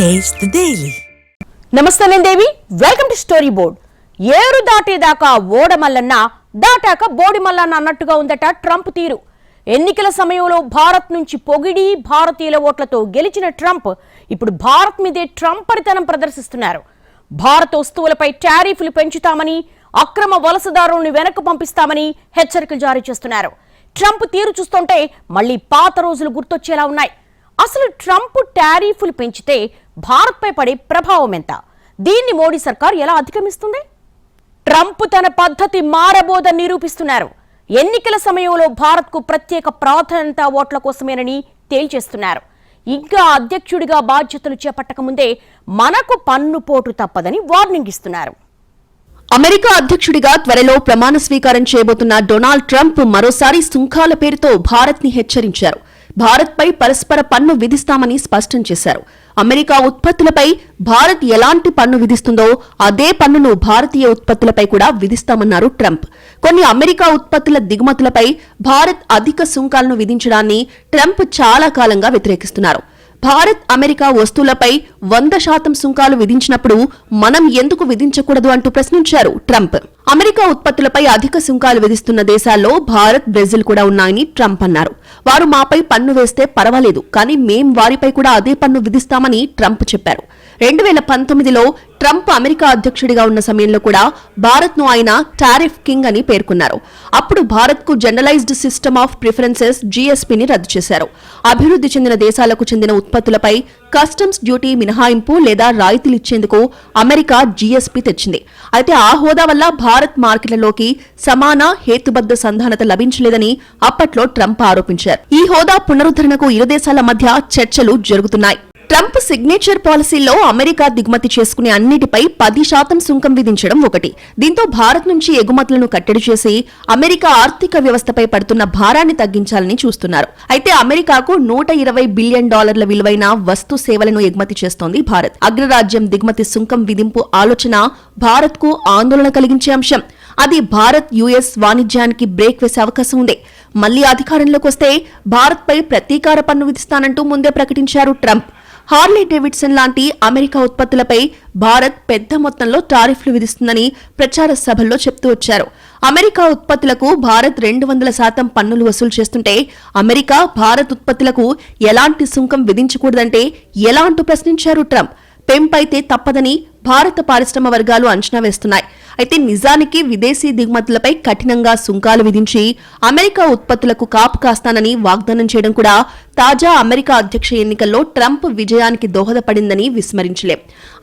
Taste the Daily. నమస్తే నేను దేవి, welcome to story board. ఏరు దాటేదాకా ఓడమల్లన్న, దాటాక బోడిమల్లన్న అన్నట్టుగా ఉందట ట్రంప్ తీరు. ఎన్నికల సమయంలో భారత్ నుంచి పొగిడి భారతీయుల ఓట్లతో గెలిచిన ట్రంప్ ఇప్పుడు భారత్ మీదే ట్రంపరితనం ప్రదర్శిస్తున్నారు. భారత వస్తువులపై టారిఫ్లు పెంచుతామని, అక్రమ వలసదారుల్ని వెనక్కు పంపిస్తామని హెచ్చరికలు జారీ చేస్తున్నారు. ట్రంప్ తీరు చూస్తుంటే మళ్లీ పాత రోజులు గుర్తొచ్చేలా ఉన్నాయి. అసలు ట్రంప్ టారిఫ్లు పెంచితే భారత్పై పడే ప్రభావం ఎంత? దీన్ని మోడీ సర్కార్ ఎలా అధిగమిస్తుంది? ట్రంప్ తన పద్ధతి మారబోదని నిరూపిస్తున్నారు. ఎన్నికల సమయంలో భారత్కు ప్రత్యేక ప్రాధాన్యత ఓట్ల కోసమేనని తేల్చేస్తున్నారు. ఇంకా అధ్యక్షుడిగా బాధ్యతలు చేపట్టకముందే మనకు పన్ను పోటు తప్పదని వార్నింగ్ ఇస్తున్నారు. అమెరికా అధ్యక్షుడిగా త్వరలో ప్రమాణ స్వీకారం చేయబోతున్న డొనాల్డ్ ట్రంప్ మరోసారి సుంకాల పేరుతో భారత్ ని హెచ్చరించారు. భారత్పై పరస్పర పన్ను విధిస్తామని స్పష్టం చేశారు. అమెరికా ఉత్పత్తులపై భారత్ ఎలాంటి పన్ను విధిస్తుందో అదే పన్నును భారతీయ ఉత్పత్తులపై కూడా విధిస్తామన్నారు ట్రంప్. కొన్ని అమెరికా ఉత్పత్తుల దిగుమతులపై భారత్ అధిక సుంకాలను విధించడాన్ని ట్రంప్ చాలా కాలంగా వ్యతిరేకిస్తున్నారు. భారత్ అమెరికా వస్తువులపై 100% సుంకాలు విధించినప్పుడు మనం ఎందుకు విధించకూడదు అంటూ ప్రశ్నించారు ట్రంప్. అమెరికా ఉత్పత్తులపై అధిక సుంకాలు విధిస్తున్న దేశాల్లో భారత్, బ్రెజిల్ కూడా ఉన్నాయని ట్రంప్ అన్నారు. వారు మాపై పన్ను వేస్తే పర్వాలేదు, కానీ మేం వారిపై కూడా అదే పన్ను విధిస్తామని ట్రంప్ చెప్పారు. 2019లో ట్రంప్ అమెరికా అధ్యక్షుడిగా ఉన్న సమయంలో కూడా భారత్ ను ఆయన టారిఫ్ కింగ్ అని పేర్కొన్నారు. అప్పుడు భారత్ కు జనరలైజ్డ్ సిస్టమ్ ఆఫ్ ప్రిఫరెన్సెస్ జీఎస్పీని రద్దు చేశారు. అభివృద్ధి చెందిన దేశాలకు చెందిన ఉత్పత్తులపై కస్టమ్స్ డ్యూటీ మినహాయింపు లేదా రాయితీలిచ్చేందుకు అమెరికా జీఎస్పీ తెచ్చింది. అయితే ఆ హోదా వల్ల భారత్ మార్కెట్లలోకి సమాన హేతుబద్ధ సంధానత లభించలేదని అప్పట్లో ట్రంప్ ఆరోపించారు. ఈ హోదా పునరుద్ధరణకు ఇరు దేశాల మధ్య చర్చలు జరుగుతున్నాయి. ట్రంప్ సిగ్నేచర్ పాలసీలో అమెరికా దిగుమతి చేసుకునే అన్నిటిపై 10% సుంకం విధించడం ఒకటి. దీంతో భారత్ నుంచి ఎగుమతులను కట్టడి చేసి అమెరికా ఆర్థిక వ్యవస్థపై పడుతున్న భారాన్ని తగ్గించాలని చూస్తున్నారు. అయితే అమెరికాకు $120 బిలియన్ విలువైన వస్తు సేవలను ఎగుమతి చేస్తోంది భారత్. అగ్రరాజ్యం దిగుమతి సుంకం విధింపు ఆలోచన భారత్ కు ఆందోళన కలిగించే అంశం. అది భారత్ యుఎస్ వాణిజ్యానికి బ్రేక్ వేసే అవకాశం ఉంది. మళ్లీ అధికారంలోకి వస్తే భారత్పై ప్రతీకార పన్ను విధిస్తానంటూ ముందే ప్రకటించారు ట్రంప్. హార్లీ డేవిడ్సన్ లాంటి అమెరికా ఉత్పత్తులపై భారత్ పెద్ద మొత్తంలో టారిఫ్లు విధిస్తుందని ప్రచార సభల్లో చెప్తూ వచ్చారు. అమెరికా ఉత్పత్తులకు భారత్ 200% పన్నులు వసూలు చేస్తుంటే అమెరికా భారత్ ఉత్పత్తులకు ఎలాంటి సుంకం విధించకూడదంటే ఎలా అంటూ ప్రశ్నించారు ట్రంప్. పెంపైతే తప్పదని భారత పారిశ్రమ వర్గాలు అంచనా వేస్తున్నాయి. అయితే నిజానికి విదేశీ దిగుమతులపై కఠినంగా సుంకాలు విధించి అమెరికా ఉత్పత్తులకు కాపు కాస్తానని వాగ్దానం చేయడం కూడా తాజా అమెరికా అధ్యక్ష ఎన్నికల్లో ట్రంప్ విజయానికి దోహదపడిందని విస్మరించలేం.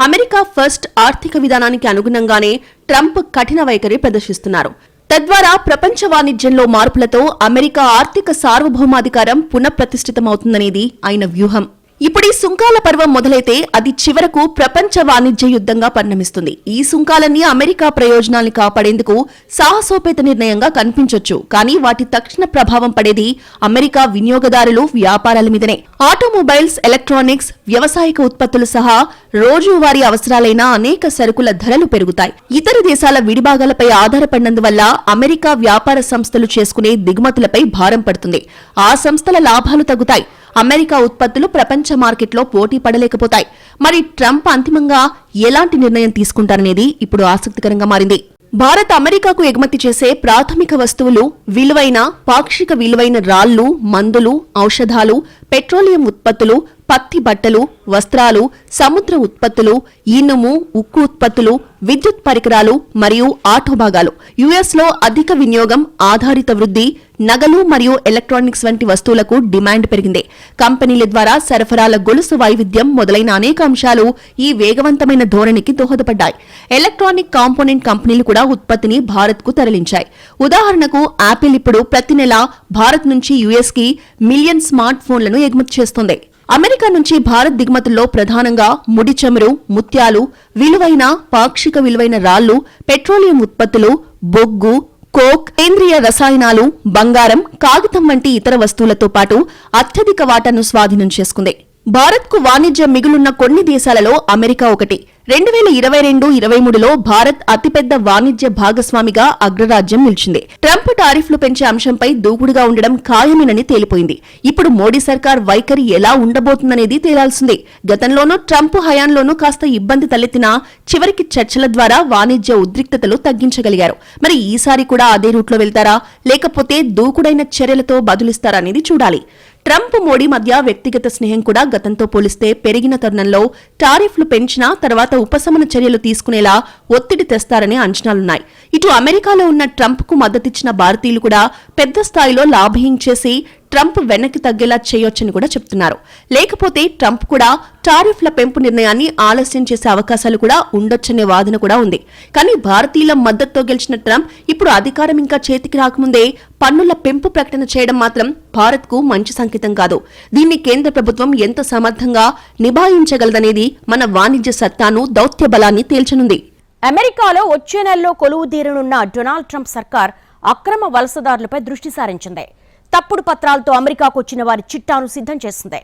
అమెరికా ఫస్ట్ ఆర్థిక విధానానికి అనుగుణంగానే ట్రంప్ కఠిన వైఖరి ప్రదర్శిస్తున్నారు. తద్వారా ప్రపంచ వాణిజ్యంలో మార్పులతో అమెరికా ఆర్థిక సార్వభౌమాధికారం పునఃప్రతిష్ఠితమవుతుందనేది ఆయన వ్యూహం. ఇప్పుడు ఈ సుంకాల పర్వం మొదలైతే అది చివరకు ప్రపంచ వాణిజ్య యుద్ధంగా పరిణమిస్తుంది. ఈ సుంకాలన్నీ అమెరికా ప్రయోజనాల్ని కాపాడేందుకు సాహసోపేత నిర్ణయంగా కనిపించొచ్చు, కానీ వాటి తక్షణ ప్రభావం పడేది అమెరికా వినియోగదారులు, వ్యాపారాల మీదనే. ఆటోమొబైల్స్, ఎలక్ట్రానిక్స్, వ్యవసాయక ఉత్పత్తులు సహా రోజువారీ అవసరాలైన అనేక సరుకుల ధరలు పెరుగుతాయి. ఇతర దేశాల విడిభాగాలపై ఆధారపడినందువల్ల అమెరికా వ్యాపార సంస్థలు చేసుకునే దిగుమతులపై భారం పడుతుంది. ఆ సంస్థల లాభాలు తగ్గుతాయి. అమెరికా ఉత్పత్తులు ప్రపంచ మార్కెట్లో పోటీ పడలేకపోతాయి. మరి ట్రంప్ అంతిమంగా ఎలాంటి నిర్ణయం తీసుకుంటారనేది ఇప్పుడు ఆసక్తికరంగా మారింది. భారత్ అమెరికాకు ఎగుమతి చేసే ప్రాథమిక వస్తువులు, విలువైన, పాక్షిక విలువైన రాళ్లు, మందులు, ఔషధాలు, పెట్రోలియం ఉత్పత్తులు, పత్తి బట్టలు, వస్త్రాలు, సముద్ర ఉత్పత్తులు, ఇనుము, ఉక్కు ఉత్పత్తులు, విద్యుత్ పరికరాలు మరియు ఆటో భాగాలు, యుఎస్ లో అధిక వినియోగం, ఆధారిత వృద్ధి, నగలు మరియు ఎలక్ట్రానిక్స్ వంటి వస్తువులకు డిమాండ్ పెరిగింది. కంపెనీల ద్వారా సరఫరాల గొలుసు వైవిధ్యం మొదలైన అనేక అంశాలు ఈ వేగవంతమైన ధోరణికి దోహదపడ్డాయి. ఎలక్ట్రానిక్ కాంపోనెంట్ కంపెనీలు కూడా ఉత్పత్తిని భారత్ కు తరలించాయి. ఉదాహరణకు యాపిల్ ఇప్పుడు ప్రతి నెల భారత్ నుంచి యుఎస్ కి మిలియన్ స్మార్ట్ ఫోన్లను ఎగుమతి చేస్తోంది. అమెరికా నుంచి భారత్ దిగుమతుల్లో ప్రధానంగా ముడి చమురు, ముత్యాలు, విలువైన, పాక్షిక విలువైన రాళ్లు, పెట్రోలియం ఉత్పత్తులు, బొగ్గు, కోక్, కేంద్రీయ రసాయనాలు, బంగారం, కాగితం వంటి ఇతర వస్తువులతో పాటు అత్యధిక వాటాను స్వాధీనం చేసుకుంది. భారత్కు వాణిజ్య మిగులున్న కొన్ని దేశాలలో అమెరికా ఒకటి. 2022-23లో భారత్ అతిపెద్ద వాణిజ్య భాగస్వామిగా అగ్రరాజ్యం నిలిచింది. ట్రంప్ టారిఫ్లు పెంచే అంశంపై దూకుడుగా ఉండడం ఖాయమేనని తేలిపోయింది. ఇప్పుడు మోడీ సర్కార్ వైఖరి ఎలా ఉండబోతుందనేది తేలాల్సిందే. గతంలోనూ ట్రంప్ హయాంలోనూ కాస్త ఇబ్బంది తలెత్తినా చివరికి చర్చల ద్వారా వాణిజ్య ఉద్రిక్తతలు తగ్గించగలిగారు. మరి ఈసారి కూడా అదే రూట్లో వెళ్తారా, లేకపోతే దూకుడైన చర్యలతో బదులిస్తారా అనేది చూడాలి. ట్రంప్ మోడీ మధ్య వ్యక్తిగత స్నేహం కూడా గతంతో పోలిస్తే పెరిగిన తరుణంలో టారిఫ్లు పెంచినా తర్వాత ఉపశమన చర్యలు తీసుకునేలా ఒత్తిడి తెస్తారనే అంచనాలున్నాయి. ఇటు అమెరికాలో ఉన్న ట్రంప్ కు మద్దతిచ్చిన భారతీయులు కూడా పెద్ద స్థాయిలో లాబింగ్ చేసి ట్రంప్ వెనక్కి తగ్గేలా చేయొచ్చని కూడా చెప్తున్నారు. లేకపోతే ట్రంప్ కూడా టారిఫ్ల పెంపు నిర్ణయాన్ని ఆలస్యం చేసే అవకాశాలు కూడా ఉండొచ్చనే వాదన కూడా ఉంది. కానీ భారతీయుల మద్దతుతో గెలిచిన ట్రంప్ ఇప్పుడు అధికారం ఇంకా చేతికి రాకముందే పన్నుల పెంపు ప్రకటన చేయడం మాత్రం భారత్కు మంచి సంకేతం కాదు. దీన్ని కేంద్ర ప్రభుత్వం ఎంత సమర్థంగా నిభాయించగలదనేది మన వాణిజ్య సత్తాను, దౌత్య బలాన్ని తేల్చనుంది. అమెరికాలో వచ్చే నెలలో కొలువు తీరనున్న డొనాల్డ్ ట్రంప్ సర్కార్ అక్రమ వలసదారులపై దృష్టి సారించింది. తప్పుడు పత్రాలతో అమెరికాకు వచ్చిన వారి చిట్టాను సిద్ధం చేసింది.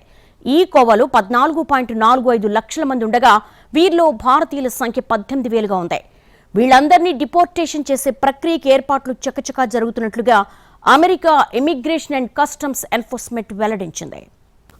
ఈ కోవలో 14.45 లక్షల మంది ఉండగా వీరిలో భారతీయుల సంఖ్య 18,000గా ఉంది. వీళ్లందరినీ డిపోర్టేషన్ చేసే ప్రక్రియకి ఏర్పాట్లు చకచకా జరుగుతున్నట్లుగా America immigration and customs enforcement వెల్లడించింది.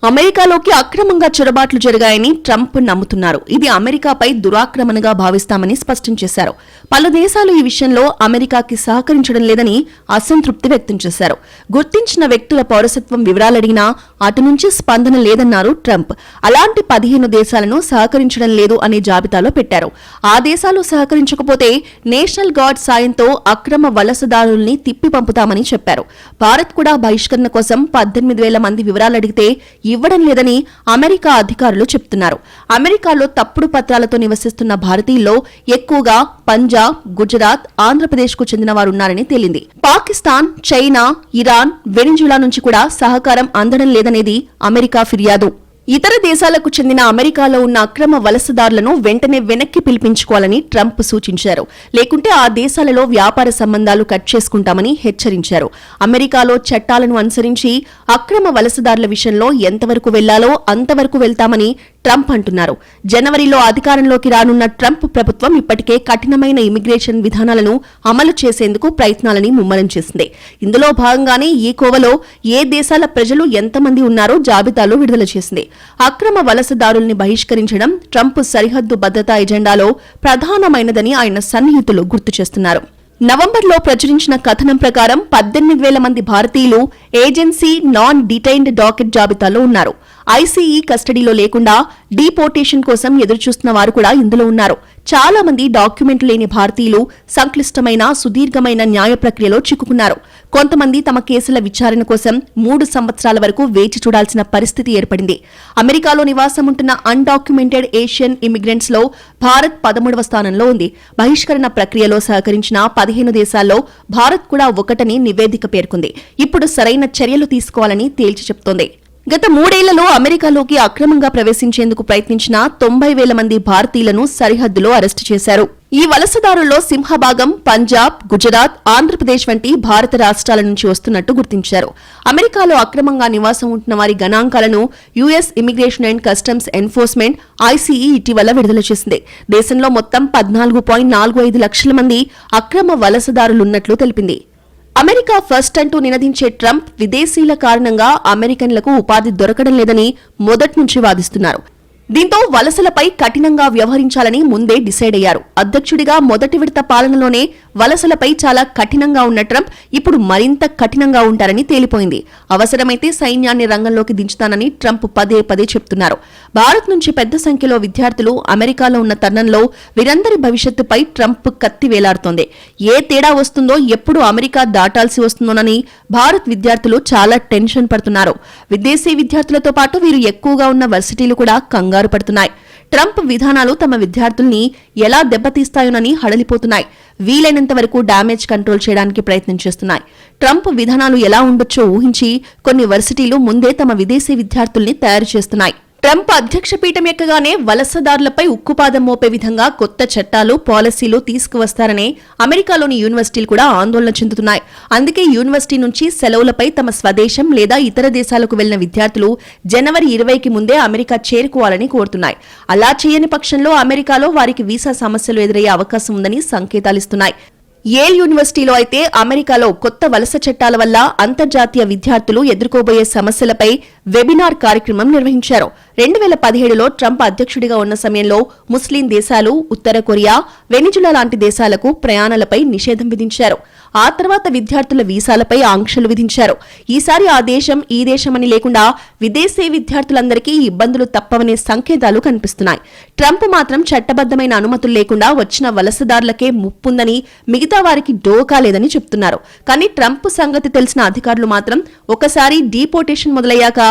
అమెరికాలోకి అక్రమంగా చొరబాట్లు జరిగాయని ట్రంప్ నమ్ముతున్నారు. ఇది అమెరికాపై దురాక్రమణగా భావిస్తామని స్పష్టం చేశారు. పలు దేశాలు ఈ విషయంలో అమెరికాకి సహకరించడం లేదని అసంతృప్తి వ్యక్తం చేశారు. గుర్తించిన వ్యక్తుల పౌరసత్వం వివరాలడిగినా అటు నుంచి స్పందన లేదన్నారు ట్రంప్. అలాంటి 15 దేశాలను సహకరించడం లేదు అనే జాబితాలో పెట్టారు. ఆ దేశాలు సహకరించకపోతే నేషనల్ గార్డ్ సాయంతో అక్రమ వలసదారుల్ని తిప్పి పంపుతామని చెప్పారు. భారత్ కూడా బహిష్కరణ కోసం 18,000 మంది వివరాలడిగితే ఇవ్వడం లేదని అమెరికా అధికారులు చెప్తున్నారు. అమెరికాలో తప్పుడు పత్రాలతో నివసిస్తున్న భారతీయుల్లో ఎక్కువగా పంజాబ్, గుజరాత్, ఆంధ్రప్రదేశ్ కు చెందిన వారున్నారని తేలింది. పాకిస్తాన్, చైనా, ఇరాన్, వెనిజులా నుంచి కూడా సహకారం అందడం లేదనేది అమెరికా ఫిర్యాదు. ఇతర దేశాలకు చెందిన అమెరికాలో ఉన్న అక్రమ వలసదారులను వెంటనే వెనక్కి పిలిపించుకోవాలని ట్రంప్ సూచించారు. లేకుంటే ఆ దేశాలలో వ్యాపార సంబంధాలు కట్ చేసుకుంటామని హెచ్చరించారు. అమెరికాలో చట్టాలను అనుసరించి అక్రమ వలసదారుల విషయంలో ఎంతవరకు వెళ్లాలో అంతవరకు వెళ్తామని ట్రంప్ అంటున్నారు. జనవరిలో అధికారంలోకి రానున్న ట్రంప్ ప్రభుత్వం ఇప్పటికే కఠినమైన ఇమిగ్రేషన్ విధానాలను అమలు చేసేందుకు ప్రయత్నాలని ముమ్మరం చేసింది. ఇందులో భాగంగానే ఈ కోవలో ఏ దేశాల ప్రజలు ఎంతమంది ఉన్నారో జాబితాలు విడుదల చేసింది. అక్రమ వలసదారుల్ని బహిష్కరించడం ట్రంప్ సరిహద్దు భద్రతా ఎజెండాలో ప్రధానమైనదని ఆయన సన్నిహితులు గుర్తు చేస్తున్నారు. నవంబర్లో ప్రచురించిన కథనం ప్రకారం 18,000 మంది భారతీయులు ఏజెన్సీ నాన్ డిటైన్డ్ డాకెట్ జాబితాలో ఉన్నారు. ఐసీఈ కస్టడీలో లేకుండా డీపోర్టేషన్ కోసం ఎదురుచూస్తున్న వారు కూడా ఇందులో ఉన్నారు. చాలా మంది డాక్యుమెంట్లు లేని భారతీయులు సంక్లిష్టమైన, సుదీర్ఘమైన న్యాయ ప్రక్రియలో చిక్కుకున్నారు. కొంతమంది తమ కేసుల విచారణ కోసం 3 సంవత్సరాల వరకు వేచి చూడాల్సిన పరిస్థితి ఏర్పడింది. అమెరికాలో నివాసం ఉంటున్న అన్డాక్యుమెంటెడ్ ఏషియన్ ఇమిగ్రెంట్స్ లో భారత్ 13వ స్థానంలో ఉంది. బహిష్కరణ ప్రక్రియలో సహకరించిన 15 దేశాల్లో భారత్ కూడా ఒకటని నివేదిక పేర్కొంది. ఇప్పుడు సరైన చర్యలు తీసుకోవాలని తేల్చి చెప్తోంది. గత 3 ఏళ్లలో అమెరికాలోకి అక్రమంగా ప్రవేశించేందుకు ప్రయత్నించిన 90,000 మంది భారతీయులను సరిహద్దులో అరెస్టు చేశారు. ఈ వలసదారుల్లో సింహభాగం పంజాబ్, గుజరాత్, ఆంధ్రప్రదేశ్ వంటి భారత రాష్ట్రాల నుంచి వస్తున్నట్టు గుర్తించారు. అమెరికాలో అక్రమంగా నివాసం ఉంటున్న వారి గణాంకాలను US immigration and customs enforcement ICE ఇటీవల విడుదల చేసింది. దేశంలో మొత్తం 14.45 లక్షల మంది అక్రమ వలసదారులున్నట్లు తెలిపింది. అమెరికా ఫస్ట్ అంటూ నినదించే ట్రంప్ విదేశీయుల కారణంగా అమెరికన్లకు ఉపాధి దొరకడం లేదని మొదటి నుంచి వాదిస్తున్నారు. దీంతో వలసలపై కఠినంగా వ్యవహరించాలని ముందే డిసైడ్ అయ్యారు. అధ్యక్షుడిగా మొదటి విడత పాలనలోనే వలసలపై చాలా కఠినంగా ఉన్న ట్రంప్ ఇప్పుడు మరింత కఠినంగా ఉంటారని తేలిపోయింది. అవసరమైతే సైన్యాన్ని రంగంలోకి దించుతానని ట్రంప్ పదే పదే చెప్తున్నారు. భారత్ నుంచి పెద్ద సంఖ్యలో విద్యార్థులు అమెరికాలో ఉన్న తరుణంలో వీరందరి భవిష్యత్తుపై ట్రంప్ కత్తి వేలాడుతోంది. ఏ తేడా వస్తుందో, ఎప్పుడు అమెరికా దాటాల్సి వస్తుందోనని భారత్ విద్యార్థులు చాలా టెన్షన్ పడుతున్నారు. విదేశీ విద్యార్థులతో పాటు వీరు ఎక్కువగా ఉన్న వర్సిటీలు కూడా కంగారు పడుతున్నాయి. ట్రంప్ విధానాలు తమ విద్యార్థుల్ని ఎలా దెబ్బతీస్తాయోనని హడలిపోతున్నాయి. వీలైనంత వరకు డ్యామేజ్ కంట్రోల్ చేయడానికి ప్రయత్నం చేస్తున్నాయి. ట్రంప్ విధానాలు ఎలా ఉండొచ్చో ఊహించి కొన్ని వర్సిటీలు ముందే తమ విదేశీ విద్యార్థుల్ని తయారు చేస్తున్నాయి. ట్రంప్ అధ్యక్ష పీఠం ఎక్కగానే వలసదారులపై ఉక్కుపాదం మోపే విధంగా కొత్త చట్టాలు, పాలసీలు తీసుకువస్తారనే అమెరికాలోని యూనివర్సిటీలు కూడా ఆందోళన చెందుతున్నాయి. అందుకే యూనివర్సిటీ నుంచి సెలవులపై తమ స్వదేశం లేదా ఇతర దేశాలకు వెళ్లిన విద్యార్థులు జనవరి 20కి ముందే అమెరికా చేరుకోవాలని కోరుతున్నాయి. అలా చేయని పక్షంలో అమెరికాలో వారికి వీసా సమస్యలు ఎదురయ్యే అవకాశం ఉందని సంకేతాలిస్తున్నాయి. యేల్ యూనివర్సిటీలో అయితే అమెరికాలో కొత్త వలస చట్టాల వల్ల అంతర్జాతీయ విద్యార్థులు ఎదుర్కోబోయే సమస్యలపై వెబినార్ కార్యక్రమం నిర్వహించారు. 2017లో ట్రంప్ అధ్యక్షుడిగా ఉన్న సమయంలో ముస్లిం దేశాలు, ఉత్తర కొరియా, వెనిజులా లాంటి దేశాలకు ప్రయాణాలపై నిషేధం విధించారు. ఆ తర్వాత విద్యార్థుల వీసాలపై ఆంక్షలు విధించారు. ఈసారి ఆ దేశం, ఈ దేశమని లేకుండా విదేశీ విద్యార్థులందరికీ ఇబ్బందులు తప్పవనే సంకేతాలు కనిపిస్తున్నాయి. ట్రంప్ మాత్రం చట్టబద్దమైన అనుమతులు లేకుండా వచ్చిన వలసదారులకే ముప్పుందని, మిగతా వారికి డోకా లేదని చెప్తున్నారు. కానీ ట్రంప్ సంగతి తెలిసిన అధికారులు మాత్రం ఒకసారి డీపోర్టేషన్ మొదలయ్యాక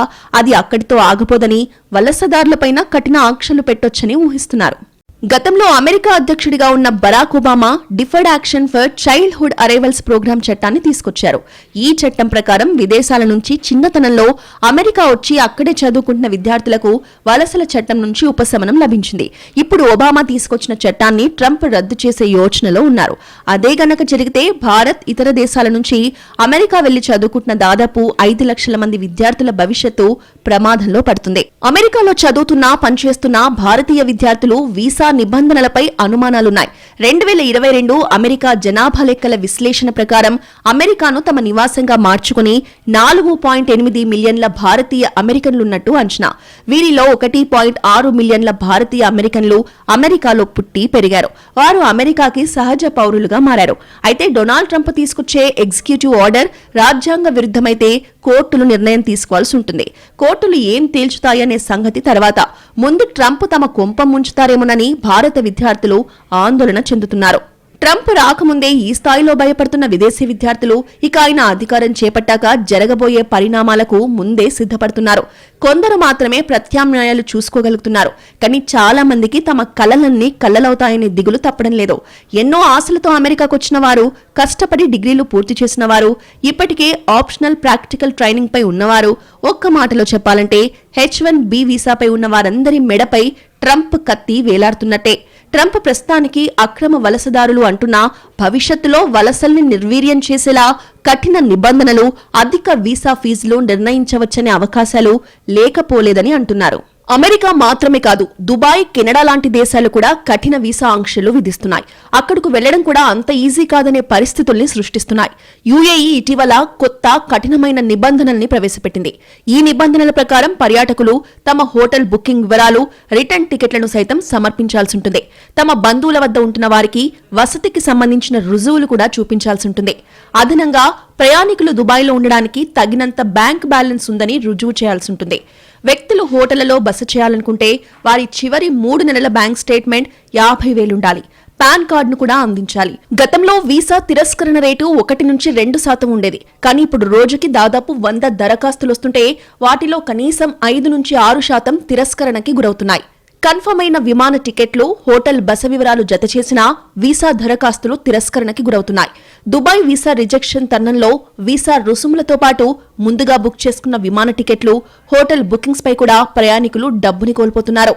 అది అక్కడితో ఆగిపోదని, వలసదారులపైన కఠిన ఆంక్షలు పెట్టొచ్చని ఊహిస్తున్నారు. గతంలో అమెరికా అధ్యక్షుడిగా ఉన్న Barack Obama deferred action for childhood arrivals programme చట్టాన్ని తీసుకొచ్చారు. ఈ చట్టం ప్రకారం విదేశాల నుంచి చిన్నతనంలో అమెరికా వచ్చి అక్కడే చదువుకుంటున్న విద్యార్థులకు వలసల చట్టం నుంచి ఉపశమనం లభించింది. ఇప్పుడు ఒబామా తీసుకొచ్చిన చట్టాన్ని ట్రంప్ రద్దు చేసే యోచనలో ఉన్నారు. అదే గనక జరిగితే భారత్, ఇతర దేశాల నుంచి అమెరికా వెళ్లి చదువుకుంటున్న దాదాపు 5 లక్షల మంది విద్యార్థుల భవిష్యత్తు ప్రమాదంలో పడుతుంది. అమెరికాలో చదువుతున్నా, పనిచేస్తున్న భారతీయ విద్యార్థులు వీసా నిబంధనలపై అనుమానాలున్నాయి. 2022 అమెరికా జనాభా లెక్కల విశ్లేషణ ప్రకారం అమెరికాను తమ నివాసంగా మార్చుకుని 4.8 మిలియన్ల భారతీయ అమెరికన్లున్నట్టు అంచనా. వీరిలో 1.6 మిలియన్ల భారతీయ అమెరికన్లు అమెరికాలో పుట్టి పెరిగారు. వారు అమెరికాకి సహజ పౌరులుగా మారారు. అయితే డొనాల్డ్ ట్రంప్ తీసుకొచ్చే ఎగ్జిక్యూటివ్ ఆర్డర్ రాజ్యాంగ విరుద్ధమైతే కోర్టులు నిర్ణయం తీసుకోవాల్సి ఉంటుంది. కోర్టులు ఏం తేల్చుతాయనే సంగతి తర్వాత. ముందు ట్రంప్ తమ కొంప ముంచుతారేమోనని భారత విద్యార్థులు ఆందోళన చెందుతున్నారు. ట్రంప్ రాకముందే ఈ స్థాయిలో భయపడుతున్న విదేశీ విద్యార్థులు ఇక ఆయన అధికారం చేపట్టాక జరగబోయే పరిణామాలకు ముందే సిద్ధపడుతున్నారు. కొందరు మాత్రమే ప్రత్యామ్నాయాలు చూసుకోగలుగుతున్నారు. కానీ చాలా మందికి తమ కలలన్నీ కళ్లలవుతాయనే దిగులు తప్పడం లేదు. ఎన్నో ఆశలతో అమెరికాకు వచ్చిన వారు, కష్టపడి డిగ్రీలు పూర్తి చేసిన వారు, ఇప్పటికే ఆప్షనల్ ప్రాక్టికల్ ట్రైనింగ్ పై ఉన్నవారు, ఒక్క మాటలో చెప్పాలంటే H1B వీసాపై ఉన్న వారందరి మెడపై ట్రంప్ కత్తి వేలాడుతున్నట్టే. ట్రంప్ ప్రస్తుతానికి అక్రమ వలసదారులు అంటున్నా భవిష్యత్తులో వలసల్ని నిర్వీర్యం చేసేలా కఠిన నిబంధనలు, అధిక వీసా ఫీజులు నిర్ణయించవచ్చనే అవకాశాలు లేకపోలేదని అంటున్నారు. అమెరికా మాత్రమే కాదు, దుబాయ్, కెనడా లాంటి దేశాలు కూడా కఠిన వీసా ఆంక్షలు విధిస్తున్నాయి. అక్కడకు వెళ్లడం కూడా అంత ఈజీ కాదనే పరిస్థితుల్ని సృష్టిస్తున్నాయి. యుఏఈ ఇటీవల కొత్త కఠినమైన నిబంధనల్ని ప్రవేశపెట్టింది. ఈ నిబంధనల ప్రకారం పర్యాటకులు తమ హోటల్ బుకింగ్ వివరాలు, రిటర్న్ టికెట్లను సైతం సమర్పించాల్సి ఉంటుంది. తమ బంధువుల వద్ద ఉంటున్న వారికి వసతికి సంబంధించిన రుజువులు కూడా చూపించాల్సి ఉంటుంది. అదనంగా ప్రయాణికులు దుబాయ్లో ఉండడానికి తగినంత బ్యాంక్ బ్యాలెన్స్ ఉందని రుజువు చేయాల్సి ఉంటుంది. వ్యక్తులు హోటళ్లలో బస చేయాలనుకుంటే వారి చివరి 3 నెలల బ్యాంక్ స్టేట్మెంట్ 50,000 ఉండాలి. పాన్ కార్డును కూడా అందించాలి. గతంలో వీసా తిరస్కరణ రేటు 1 నుంచి 2% ఉండేది. కానీ ఇప్పుడు రోజుకి దాదాపు 100 దరఖాస్తులు వస్తుంటే వాటిలో కనీసం 5 నుంచి 6% తిరస్కరణకి గురవుతున్నాయి. కన్ఫర్మ్ అయిన విమాన టికెట్లు, హోటల్ బస వివరాలు జత చేసిన వీసా దరఖాస్తులు తిరస్కరణకి గురవుతున్నాయి. దుబాయ్ వీసా రిజెక్షన్ తరుణంలో వీసా రుసుములతో పాటు ముందుగా బుక్ చేసుకున్న విమాన టికెట్లు, హోటల్ బుకింగ్స్ పై కూడా ప్రయాణికులు డబ్బుని కోల్పోతున్నారు.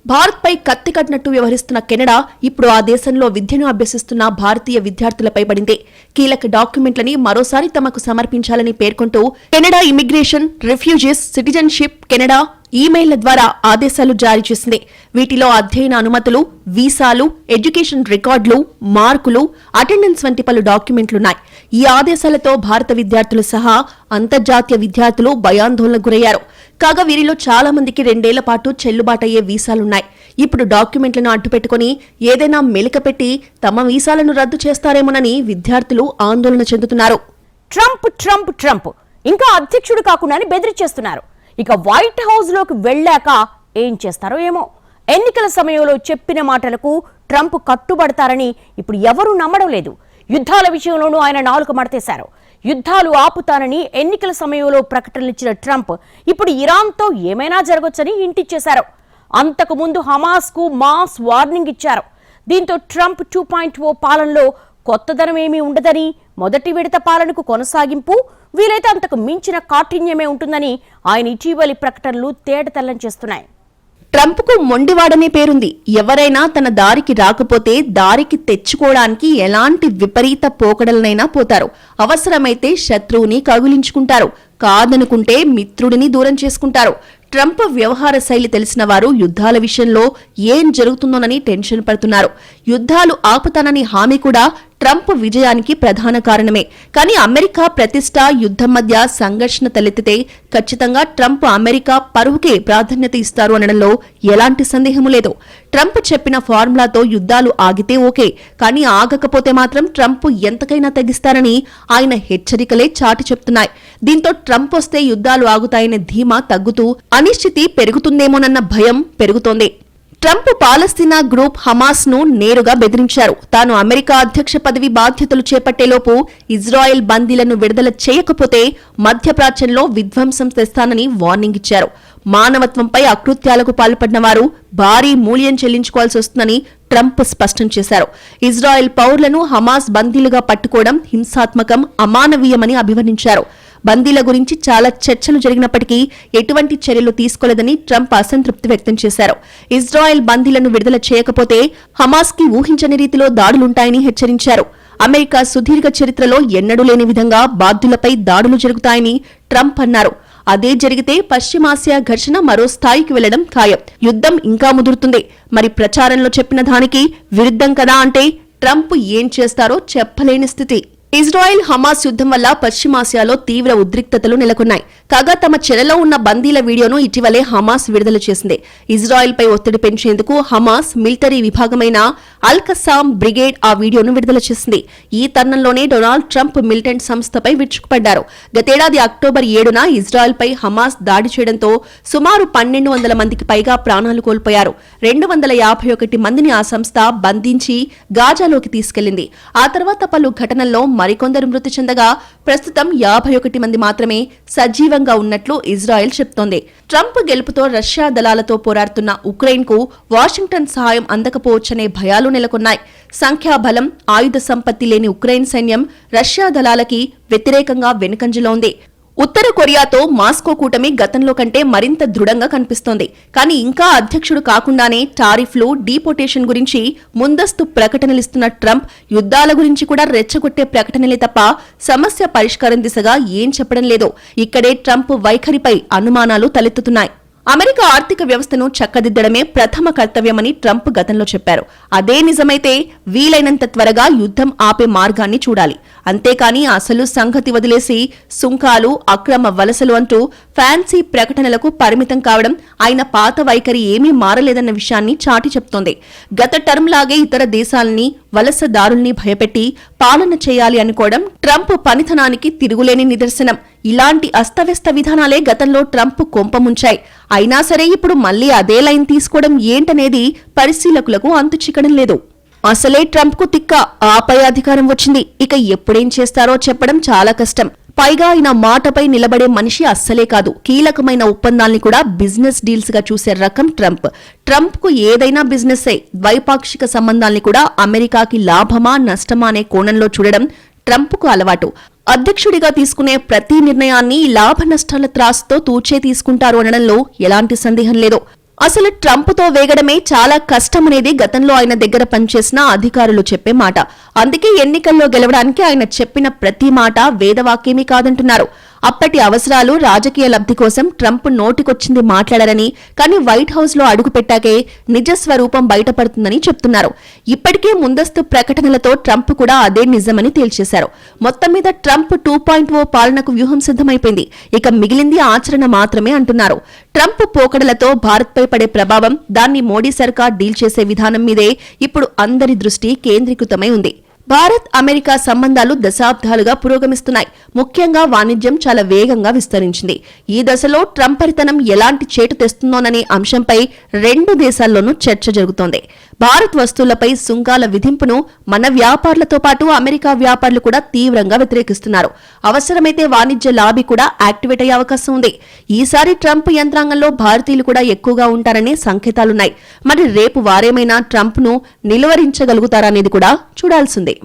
భారత్పై కత్తి కట్టినట్టు వ్యవహరిస్తున్న కెనడా ఇప్పుడు ఆ దేశంలో విద్యను అభ్యసిస్తున్న భారతీయ విద్యార్థులపై పడింది. కీలక డాక్యుమెంట్లని మరోసారి తమకు సమర్పించాలని పేర్కొంటూ Canada immigration, refugees, citizenship Canada ఈమెయిల్ల ద్వారా ఆదేశాలు జారీ చేసింది. వీటిలో అధ్యయన అనుమతులు, వీసాలు, ఎడ్యుకేషన్ రికార్డులు, మార్కులు, అటెండెన్స్ వంటి పలు డాక్యుమెంట్లున్నాయి. ఈ ఆదేశాలతో భారత విద్యార్థులు సహా అంతర్జాతీయ విద్యార్థులు భయాందోళనకు గురయ్యారు. కాగా వీరిలో చాలా మందికి 2 ఏళ్ల పాటు చెల్లుబాటయ్యే వీసాలున్నాయి. ఇప్పుడు డాక్యుమెంట్లను అడ్డుపెట్టుకుని ఏదైనా మెలికపెట్టి తమ వీసాలను రద్దు చేస్తారేమోనని విద్యార్థులు ఆందోళన చెందుతున్నారు. ట్రంప్ ట్రంప్ ట్రంప్ ఇంకా అధ్యక్షుడు కాకుండానే బెదిరించేస్తున్నారు. ఇక వైట్ హౌస్ లోకి వెళ్ళాక ఏం చేస్తారో ఏమో. ఎన్నికల సమయంలో చెప్పిన మాటలకు ట్రంప్ కట్టుబడతారని ఇప్పుడు ఎవరూ నమ్మడం లేదు. యుద్ధాల విషయంలోనూ ఆయన నాలుక మడతేశారు. యుద్ధాలు ఆపుతానని ఎన్నికల సమయంలో ప్రకటనలిచ్చిన ట్రంప్ ఇప్పుడు ఇరాన్తో ఏమైనా జరగొచ్చని ఇంటిచ్చేశారు. అంతకుముందు హమాస్కు మాస్ వార్నింగ్ ఇచ్చారు. దీంతో ట్రంప్ 2.0 పాలనలో కొత్తదనం ఏమీ ఉండదని, మొదటి విడత పాలనకు కొనసాగింపు, వీలైతే అంతకు మించిన కాఠిన్యమే ఉంటుందని ఆయన ఇటీవలి ప్రకటనలు తేటతెల్లం చేస్తున్నాయి. ట్రంప్కు మొండివాడనే పేరుంది. ఎవరైనా తన దారికి రాకపోతే దారికి తెచ్చుకోవడానికి ఎలాంటి విపరీత పోకడలనైనా పోతారు. అవసరమైతే శత్రువుని కౌగిలించుకుంటారు, కాదనుకుంటే మిత్రుడిని దూరం చేసుకుంటారు. ట్రంప్ వ్యవహార శైలి తెలిసిన వారు యుద్ధాల విషయంలో ఏం జరుగుతుందోనని టెన్షన్ పడుతున్నారు. యుద్ధాలు ఆపుతానని హామీ కూడా ట్రంప్ విజయానికి ప్రధాన కారణమే. కానీ అమెరికా ప్రతిష్ట, యుద్ధం మధ్య సంఘర్షణ తలెత్తితే ఖచ్చితంగా ట్రంప్ అమెరికా పరువుకే ప్రాధాన్యత ఇస్తారు అనడంలో ఎలాంటి సందేహం లేదు. ట్రంప్ చెప్పిన ఫార్ములాతో యుద్ధాలు ఆగితే ఓకే, కానీ ఆగకపోతే మాత్రం ట్రంప్ ఎంతకైనా తగ్గిస్తారని ఆయన హెచ్చరికలే చాటి చెప్తున్నాయి. దీంతో ట్రంప్ వస్తే యుద్ధాలు ఆగుతాయనే ధీమా తగ్గుతూ అనిశ్చితి పెరుగుతుందేమోనన్న భయం పెరుగుతోంది. ట్రంప్ పాలస్తీనా గ్రూప్ హమాస్ ను నేరుగా బెదిరించారు. తాను అమెరికా అధ్యక్ష పదవి బాధ్యతలు చేపట్టేలోపు ఇజ్రాయెల్ బందీలను విడుదల చేయకపోతే మధ్యప్రాచ్యంలో విధ్వంసం తెస్తానని వార్నింగ్ ఇచ్చారు. మానవత్వంపై అకృత్యాలకు పాల్పడిన వారు భారీ మూల్యం చెల్లించుకోవాల్సి వస్తుందని ట్రంప్ స్పష్టం చేశారు. ఇజ్రాయెల్ పౌరులను హమాస్ బందీలుగా పట్టుకోవడం హింసాత్మకం, అమానవీయమని అభివర్ణించారు. బందీల గురించి చాలా చర్చలు జరిగినప్పటికీ ఎటువంటి చర్యలు తీసుకోలేదని ట్రంప్ అసంతృప్తి వ్యక్తం చేశారు. ఇజ్రాయెల్ బందీలను విడుదల చేయకపోతే హమాస్ కి ఊహించని రీతిలో దాడులుంటాయని హెచ్చరించారు. అమెరికా సుదీర్ఘ చరిత్రలో ఎన్నడూ లేని విధంగా బాధ్యులపై దాడులు జరుగుతాయని ట్రంప్ అన్నారు. అదే జరిగితే పశ్చిమాసియా ఘర్షణ మరో స్థాయికి వెళ్లడం ఖాయం. యుద్ధం ఇంకా ముదురుతుంది. మరి ప్రచారంలో చెప్పిన దానికి విరుద్ధం కదా అంటే ట్రంప్ ఏం చేస్తారో చెప్పలేని స్థితి. ఇజ్రాయెల్ హమాస్ యుద్ధం వల్ల పశ్చిమాసియాలో తీవ్ర ఉద్రిక్తతలు నెలకొన్నాయి. కాగా తమ చెరలో ఉన్న బందీల వీడియోను ఇటీవలే హమాస్ విడుదల చేసింది. ఇజ్రాయెల్ పై ఒత్తిడి పెంచేందుకు హమాస్ మిలిటరీ విభాగమైన అల్ కస్సాం బ్రిగేడ్ ఆ వీడియోను విడుదల చేసింది. ఈ తరుణంలోనే డొనాల్డ్ ట్రంప్ మిలిటెంట్ సంస్థపై విరుచుకుపడ్డారు. గతేడాది అక్టోబర్ 7న ఇజ్రాయెల్ పై హమాస్ దాడి చేయడంతో సుమారు 1200 మందికి పైగా ప్రాణాలు కోల్పోయారు. 251 మందిని ఆ సంస్థ బంధించి గాజాలోకి తీసుకెళ్లింది. ఆ తర్వాత పలు ఘటనల్లో మరికొందరు మృతి చెందగా ప్రస్తుతం 51 మంది మాత్రమే సజీవంగా ఉన్నట్లు ఇజ్రాయెల్ చెప్తోంది. ట్రంప్ గెలుపుతో రష్యా దళాలతో పోరాడుతున్న ఉక్రెయిన్ కు వాషింగ్టన్ సహాయం అందకపోవచ్చనే భయాలు నెలకొన్నాయి. సంఖ్యాబలం, ఆయుధ సంపత్తి లేని ఉక్రెయిన్ సైన్యం రష్యా దళాలకి వ్యతిరేకంగా వెనుకంజలో ఉంది. ఉత్తర కొరియాతో మాస్కో కూటమి గతంలో కంటే మరింత దృఢంగా కనిపిస్తోంది. కానీ ఇంకా అధ్యక్షుడు కాకుండానే టారిఫ్లు, డీపోటేషన్ గురించి ముందస్తు ప్రకటనలిస్తున్న ట్రంప్ యుద్ధాల గురించి కూడా రెచ్చగొట్టే ప్రకటనలే తప్ప సమస్య పరిష్కారం దిశగా ఏం చెప్పడం లేదు. ఇక్కడే ట్రంప్ వైఖరిపై అనుమానాలు తలెత్తుతున్నాయి. అమెరికా ఆర్థిక వ్యవస్థను చక్కదిద్దడమే ప్రథమ కర్తవ్యమని ట్రంప్ గతంలో చెప్పారు. అదే నిజమైతే వీలైనంత త్వరగా యుద్ధం ఆపే మార్గాన్ని చూడాలి. అంతేకాని అసలు సంగతి వదిలేసి సుంకాలు, అక్రమ వలసలు అంటూ ఫ్యాన్సీ ప్రకటనలకు పరిమితం కావడం ఆయన పాత వైఖరి ఏమీ మారలేదన్న విషయాన్ని చాటి చెప్తోంది. గత టర్మ్ లాగే ఇతర దేశాలని, వలసదారుల్ని భయపెట్టి పాలన చేయాలి అనుకోవడం ట్రంప్ పనితనానికి తిరుగులేని నిదర్శనం. ఇలాంటి అస్తవ్యస్త విధానాలే గతంలో ట్రంప్ కొంపముంచాయి. అయినా సరే ఇప్పుడు మళ్లీ అదే లైన్ తీసుకోవడం ఏంటనేది పరిశీలకులకు అంతు చిక్కడం లేదు. అసలే ట్రంప్ కు తిక్క, ఆపై అధికారం వచ్చింది. ఇక ఎప్పుడేం చేస్తారో చెప్పడం చాలా కష్టం. పైగా ఆయన మాటపై నిలబడే మనిషి అస్సలే కాదు. కీలకమైన ఒప్పందాల్ని కూడా బిజినెస్ డీల్స్ గా చూసే రకం ట్రంప్. ట్రంప్ కు ఏదైనా బిజినెస్సే. ద్వైపాక్షిక సంబంధాల్ని కూడా అమెరికాకి లాభమా నష్టమా అనే కోణంలో చూడడం ట్రంప్ కు అలవాటు. అధ్యక్షుడిగా తీసుకునే ప్రతి నిర్ణయాన్ని లాభ నష్టాల త్రాసుతో తూచే తీసుకుంటారు అనడంలో ఎలాంటి సందేహం లేదు. అసలు ట్రంప్తో వేగడమే చాలా కష్టమనేది గతంలో ఆయన దగ్గర పనిచేసిన అధికారులు చెప్పే మాట. అందుకే ఎన్నికల్లో గెలవడానికి ఆయన చెప్పిన ప్రతి మాట వేదవాక్యమీ కాదంటున్నారు. అప్పటి అవసరాలు, రాజకీయ లబ్ధి కోసం ట్రంప్ నోటికొచ్చింది మాట్లాడారని, కానీ వైట్ హౌస్ లో అడుగుపెట్టాకే నిజస్వరూపం బయటపడుతుందని చెప్తున్నారు. ఇప్పటికే ముందస్తు ప్రకటనలతో ట్రంప్ కూడా అదే నిజమని తేల్చేశారు. మొత్తం మీద ట్రంప్ 2.0 పాలనకు వ్యూహం సిద్ధమైపోయింది. ఇక మిగిలింది ఆచరణ మాత్రమే అంటున్నారు. ట్రంప్ పోకడలతో భారత్పై పడే ప్రభావం, దాన్ని మోడీ సర్కార్ డీల్ చేసే విధానం మీదే ఇప్పుడు అందరి దృష్టి కేంద్రీకృతమై ఉంది. భారత్, అమెరికా సంబంధాలు దశాబ్దాలుగా పురోగమిస్తున్నాయి. ముఖ్యంగా వాణిజ్యం చాలా వేగంగా విస్తరించింది. ఈ దశలో ట్రంప్ పరితనం ఎలాంటి చేటు తెస్తుందోననే అంశంపై రెండు దేశాల్లోనూ చర్చ జరుగుతోంది. భారత్ వస్తువులపై సుంకాల విధింపును మన వ్యాపారులతో పాటు అమెరికా వ్యాపారులు కూడా తీవ్రంగా వ్యతిరేకిస్తున్నారు. అవసరమైతే వాణిజ్య లాబీ కూడా యాక్టివేట్ అయ్యే అవకాశం ఉంది. ఈసారి ట్రంప్ యంత్రాంగంలో భారతీయులు కూడా ఎక్కువగా ఉంటారనే సంకేతాలున్నాయి. మరి రేపు వారేమైనా ట్రంప్ ను నిలువరించగలుగుతారనేది కూడా చూడాల్సిందే.